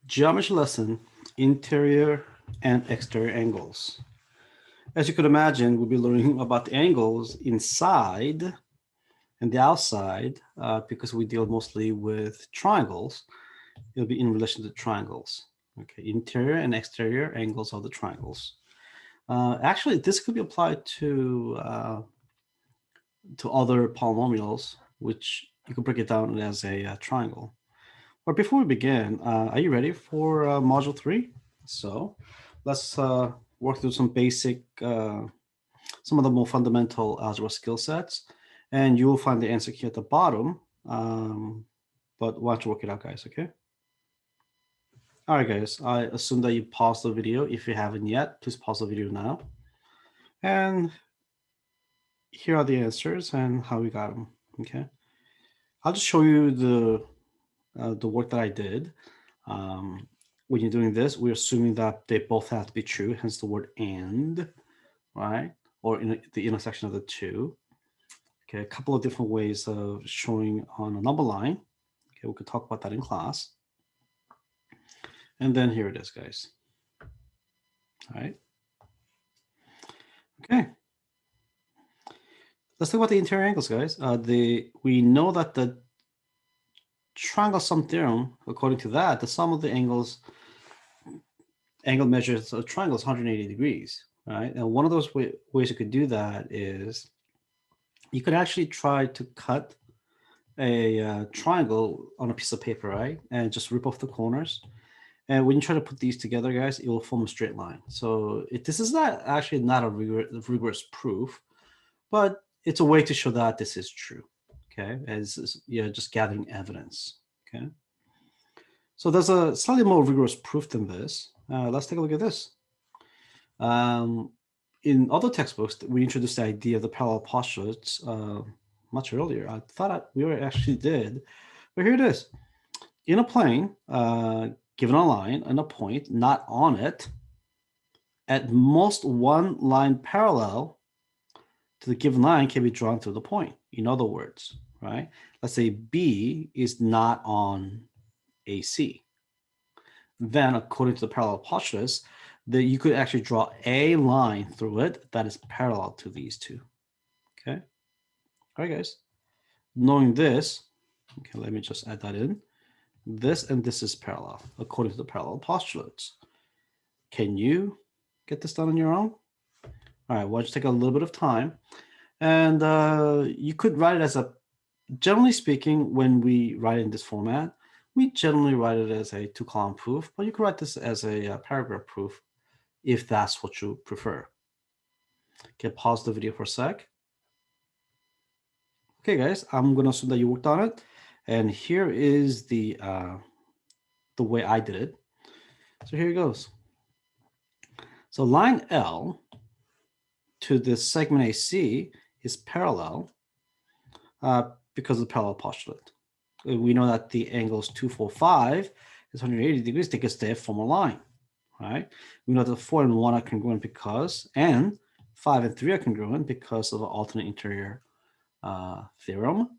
Geometry lesson, interior and exterior angles. As you could imagine, we'll be learning about the angles inside and the outside because we deal mostly with triangles. It'll be in relation to triangles. Okay, interior and exterior angles of the triangles. Actually, this could be applied to other polynomials, which you could break it down as a triangle. But before we begin, are you ready for Module 3? So let's work through some basic, some of the more fundamental algebra skill sets. And you will find the answer here at the bottom. But why don't you work it out, guys, okay? All right, guys, I assume that you paused the video. If you haven't yet, please pause the video now. And here are the answers and how we got them, okay? I'll just show you the work that I did. When you're doing this, we're assuming that they both have to be true, hence the word and, right? Or in the intersection of the two. Okay, a couple of different ways of showing on a number line. Okay, we could talk about that in class. And then here it is, guys. All right. Okay. Let's talk about the interior angles, guys. We know that the triangle sum theorem, according to that, the sum of the angle measures of triangle is 180 degrees, right? And one of those ways you could do that is you could actually try to cut a triangle on a piece of paper, right? And just rip off the corners. And when you try to put these together, guys, it will form a straight line. So this is not a rigorous proof, but it's a way to show that this is true, okay? As you're just gathering evidence, okay? So there's a slightly more rigorous proof than this. Let's take a look at this. In other textbooks, we introduced the idea of the parallel postulates much earlier. I thought we actually did, but here it is. In a plane, given a line and a point not on it, at most one line parallel to the given line can be drawn through the point. In other words, right? Let's say B is not on AC. Then, according to the parallel postulates, that you could actually draw a line through it that is parallel to these two. Okay. All right, guys. Knowing this, okay, let me just add that in. This and this is parallel, according to the parallel postulates. Can you get this done on your own? All right, well, just take a little bit of time. And you could write it as generally speaking, when we write in this format, we generally write it as a 2-column proof, but you could write this as a paragraph proof if that's what you prefer. Okay, pause the video for a sec. Okay, guys, I'm going to assume that you worked on it. And here is the way I did it. So here it goes. So line L to this segment AC is parallel because of the parallel postulate. We know that the angles 2, 4, 5 is 180 degrees. They could stay form a line, right? We know that 4 and 1 are congruent because, and 5 and 3 are congruent because of the alternate interior theorem.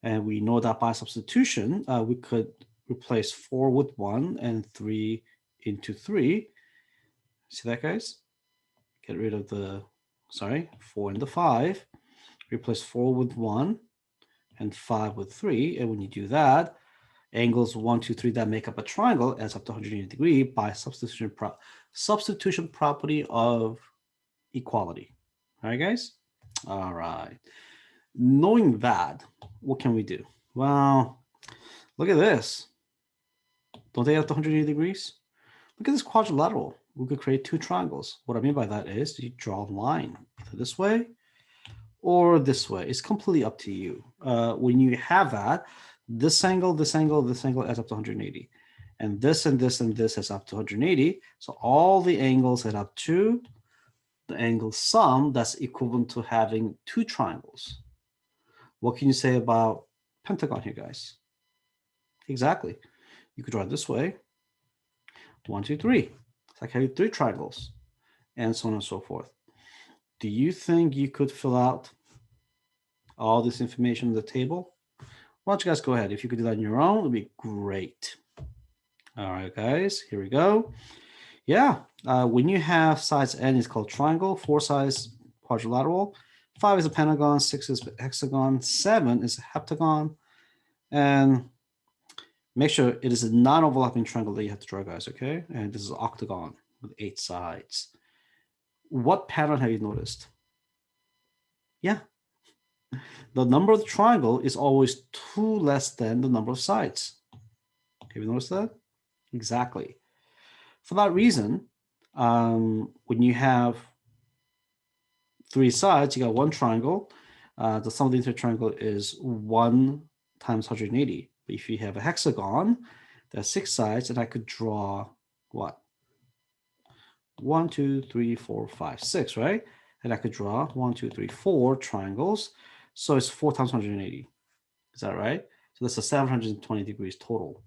And we know that by substitution, we could replace 4 with 1 and 3 into 3. See that, guys? Get rid of 4 and the 5. Replace 4 with 1 and 5 with 3. And when you do that, angles 1, 2, 3 that make up a triangle adds up to 180 degrees by substitution property of equality. All right, guys? All right. Knowing that, what can we do? Well, look at this. Don't they have 180 degrees? Look at this quadrilateral. We could create 2 triangles. What I mean by that is you draw a line either this way or this way. It's completely up to you. When you have that, this angle, this angle, this angle adds up to 180. And this and this and this adds up to 180. So all the angles add up to the angle sum that's equivalent to having 2 triangles. What can you say about Pentagon here, guys? Exactly. You could draw it this way. 1, 2, 3. It's like having 3 triangles, and so on and so forth. Do you think you could fill out all this information in the table? Why don't you guys go ahead? If you could do that on your own, it would be great. All right, guys, here we go. Yeah, when you have sides n is called triangle, 4 sides quadrilateral, 5 is a pentagon, 6 is hexagon, 7 is a heptagon, and make sure it is a non-overlapping triangle that you have to draw, guys, okay? And this is an octagon with 8 sides. What pattern have you noticed? Yeah, the number of the triangle is always 2 less than the number of sides. Have you noticed that? Exactly. For that reason, when you have 3 sides, you got 1 triangle. The sum of the interior triangle is 1 times 180. But if you have a hexagon, there's 6 sides, and I could draw what? 1, 2, 3, 4, 5, 6, right? And I could draw 1, 2, 3, 4 triangles. So it's 4 times 180. Is that right? So that's a 720 degrees total.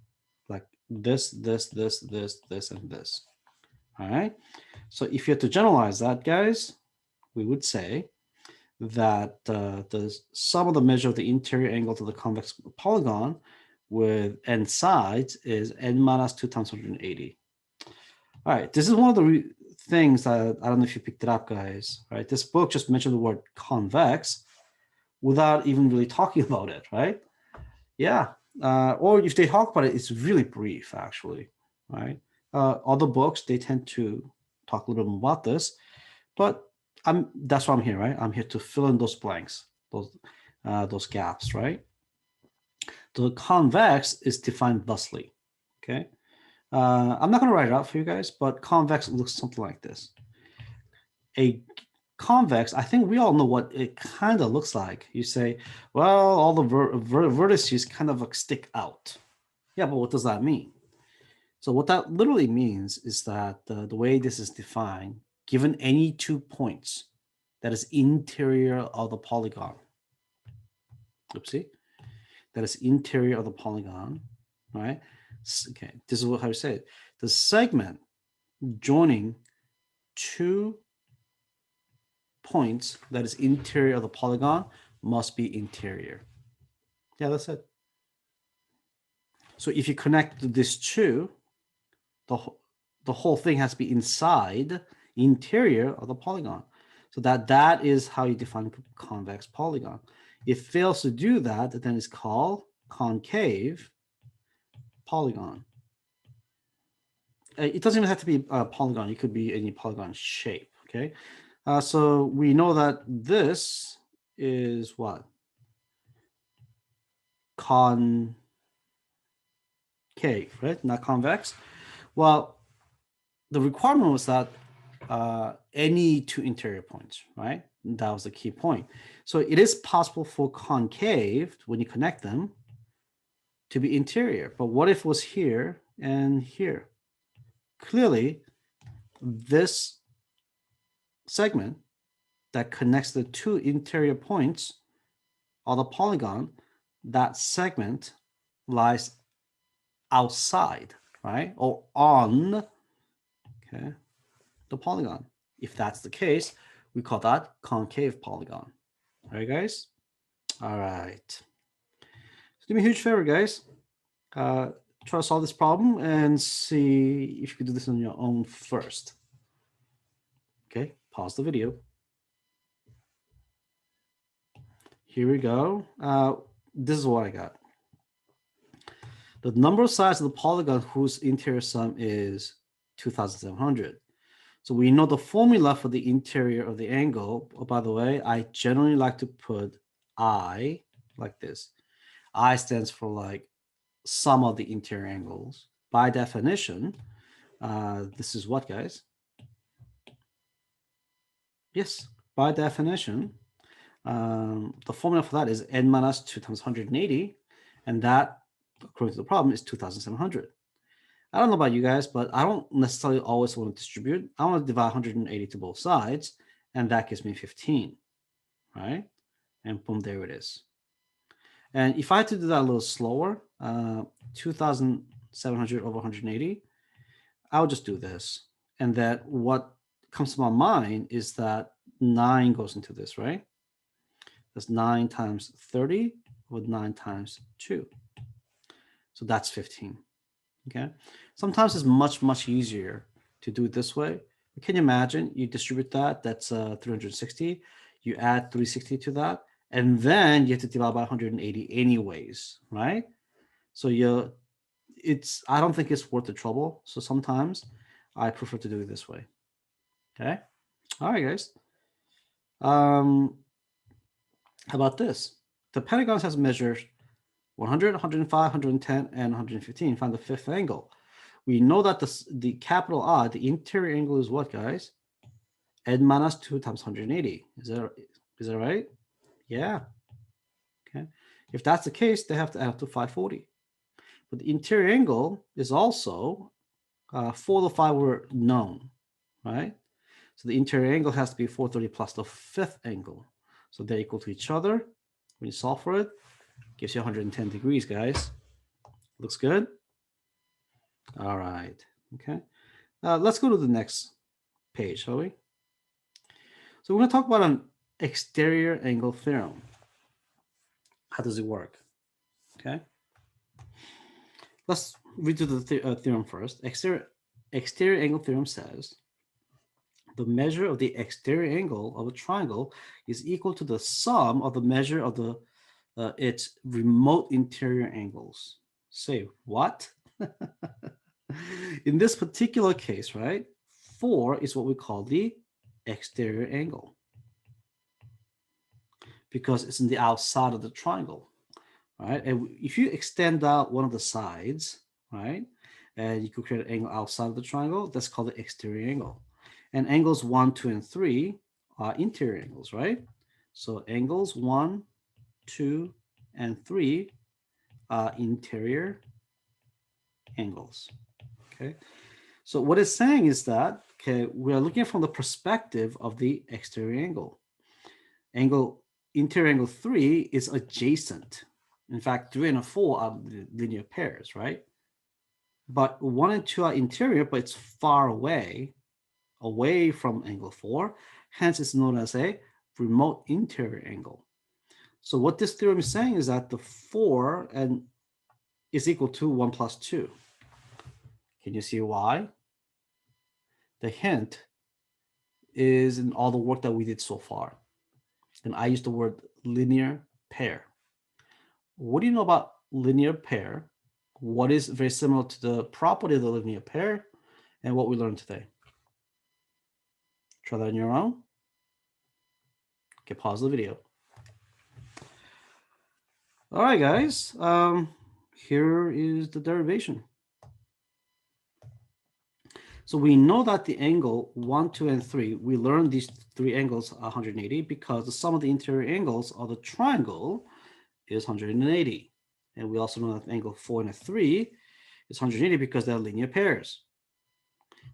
Like this, this, this, this, this, and this. All right. So if you had to generalize that, guys, we would say that the sum of the measure of the interior angle to the convex polygon with n sides is n minus 2 times 180. All right, this is one of the things that I don't know if you picked it up, guys. Right, this book just mentioned the word convex without even really talking about it, right? Yeah, or if they talk about it, it's really brief, actually, right? Other books, they tend to talk a little bit more about this, but that's why I'm here, right? I'm here to fill in those blanks, those gaps, right? The convex is defined thusly, okay? I'm not going to write it out for you guys, but convex looks something like this. A convex, I think we all know what it kind of looks like. You say, well, all the vertices kind of like stick out. Yeah, but what does that mean? So what that literally means is that the way this is defined, given any 2 points that is interior of the polygon, oopsie, that is interior of the polygon, right? Okay, this is how you say it. The segment joining 2 points that is interior of the polygon must be interior. Yeah, that's it. So if you connect this 2, the whole thing has to be inside, interior of the polygon. So that is how you define convex polygon. If it fails to do that, then it's called concave polygon. It doesn't even have to be a polygon. It could be any polygon shape, okay? So we know that this is what? Concave, right? Not convex. Well, the requirement was that any 2 interior points, right? That was the key point. So it is possible for concave, when you connect them, to be interior. But what if it was here and here? Clearly, this segment that connects the 2 interior points of the polygon, that segment lies outside, right? Or on, okay, the polygon. If that's the case, we call that concave polygon. All right, guys? All right. So do me a huge favor, guys. Try to solve this problem and see if you can do this on your own first. Okay, pause the video. Here we go. This is what I got. The number of sides of the polygon whose interior sum is 2,700. So we know the formula for the interior of the angle. Oh, by the way, I generally like to put I like this. I stands for like sum of the interior angles. By definition, this is what, guys? Yes, by definition, the formula for that is n minus 2 times 180, and that, according to the problem, is 2,700. I don't know about you guys, but I don't necessarily always want to distribute. I want to divide 180 to both sides, and that gives me 15, right? And boom, there it is. And if I had to do that a little slower, 2,700 over 180, I'll just do this. And that what comes to my mind is that 9 goes into this, right? That's 9 times 30 with 9 times 2. So that's 15. Okay. Sometimes it's much easier to do it this way. Can you imagine you distribute that? That's 360. You add 360 to that, and then you have to divide by 180 anyways, right? So I don't think it's worth the trouble. So sometimes I prefer to do it this way. Okay. All right, guys. How about this? The Pentagon has measures 100, 105, 110, and 115. Find the fifth angle. We know that the capital R, the interior angle, is what, guys? N minus 2 times 180. Is that right? Yeah. Okay. If that's the case, they have to add up to 540. But the interior angle is also 4 to 5 were known, right? So the interior angle has to be 430 plus the fifth angle. So they're equal to each other. When you solve for it, gives you 110 degrees, guys. Looks good? All right. Okay. Let's go to the next page, shall we? So we're going to talk about an exterior angle theorem. How does it work? Okay. Let's read through the theorem first. Exterior angle theorem says the measure of the exterior angle of a triangle is equal to the sum of the measure of its remote interior angles. Say what? In this particular case, right, 4 is what we call the exterior angle because it's in the outside of the triangle, right? And if you extend out one of the sides, right, and you could create an angle outside of the triangle, that's called the exterior angle. And angles 1, 2, and 3 are interior angles, right? So angles 1, 2, and 3 are interior angles, okay? So what it's saying is that, okay, we're looking from the perspective of the exterior angle. Interior angle 3 is adjacent. In fact, 3 and 4 are linear pairs, right? But 1 and 2 are interior, but it's far away from angle 4. Hence, it's known as a remote interior angle. So what this theorem is saying is that the 4 is equal to 1 plus 2. Can you see why? The hint is in all the work that we did so far. And I used the word linear pair. What do you know about linear pair? What is very similar to the property of the linear pair and what we learned today? Try that on your own. Okay, pause the video. All right, guys. Here is the derivation. So we know that the angle 1, 2, and 3, we learned these 3 angles are 180 because the sum of the interior angles of the triangle is 180. And we also know that angle 4 and 3 is 180 because they're linear pairs.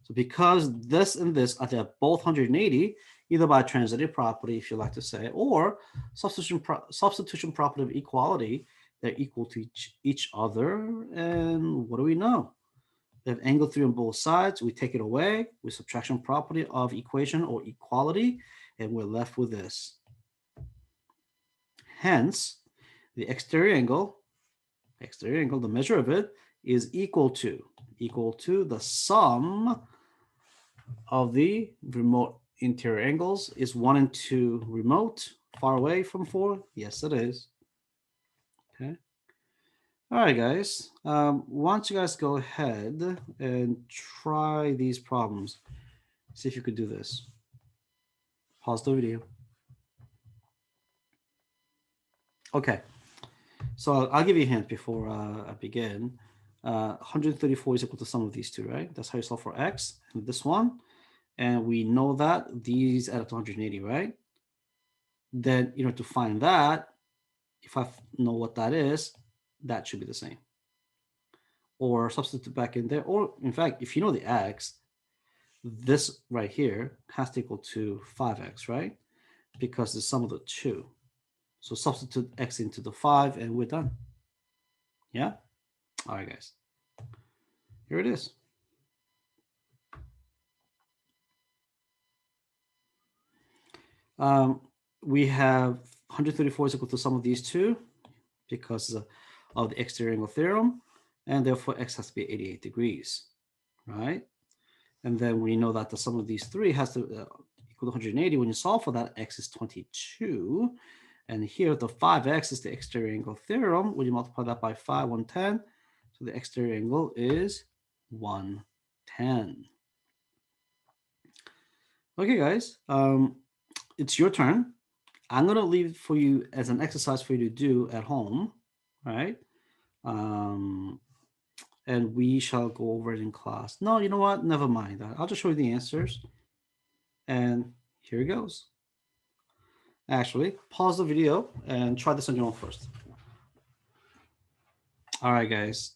So because this and this are they're both 180, either by transitive property, if you like to say, or substitution property of equality, they're equal to each other. And what do we know? We have angle 3 on both sides. We take it away with subtraction property of equation or equality, and we're left with this. Hence, the exterior angle, the measure of it, is equal to the sum of the remote interior angles. Is 1 and 2 remote, far away from 4? Yes, it is. Okay. All right, guys. Why don't you guys go ahead and try these problems. See if you could do this. Pause the video. Okay. So I'll give you a hint before I begin. 134 is equal to sum of these two, right? That's how you solve for x and this one. And we know that these add up to 180, right? Then in order to find that, if I know what that is, that should be the same. Or substitute back in there. Or in fact, if you know the x, this right here has to equal to 5x, right? Because the sum of the two. So substitute x into the 5 and we're done. Yeah? All right, guys. Here it is. We have 134 is equal to the sum of these two because of the exterior angle theorem. and therefore x has to be 88 degrees, right? And then we know that the sum of these three has to equal to 180. When you solve for that, x is 22. And here the 5x is the exterior angle theorem. When you multiply that by 5, 110. So the exterior angle is 110. Okay, guys, it's your turn. I'm going to leave it for you as an exercise for you to do at home, right? And we shall go over it in class. No, you know what? Never mind. I'll just show you the answers. And here it goes. Actually, pause the video and try this on your own first. All right, guys.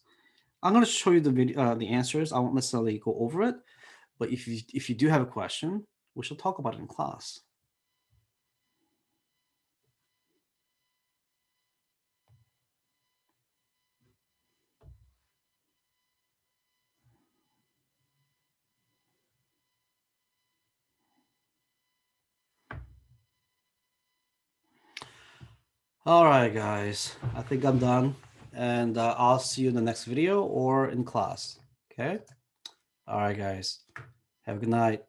I'm going to show you the video, the answers. I won't necessarily go over it, but if you do have a question, we shall talk about it in class. All right, guys. I think I'm done, and I'll see you in the next video or in class. Okay. All right, guys. Have a good night.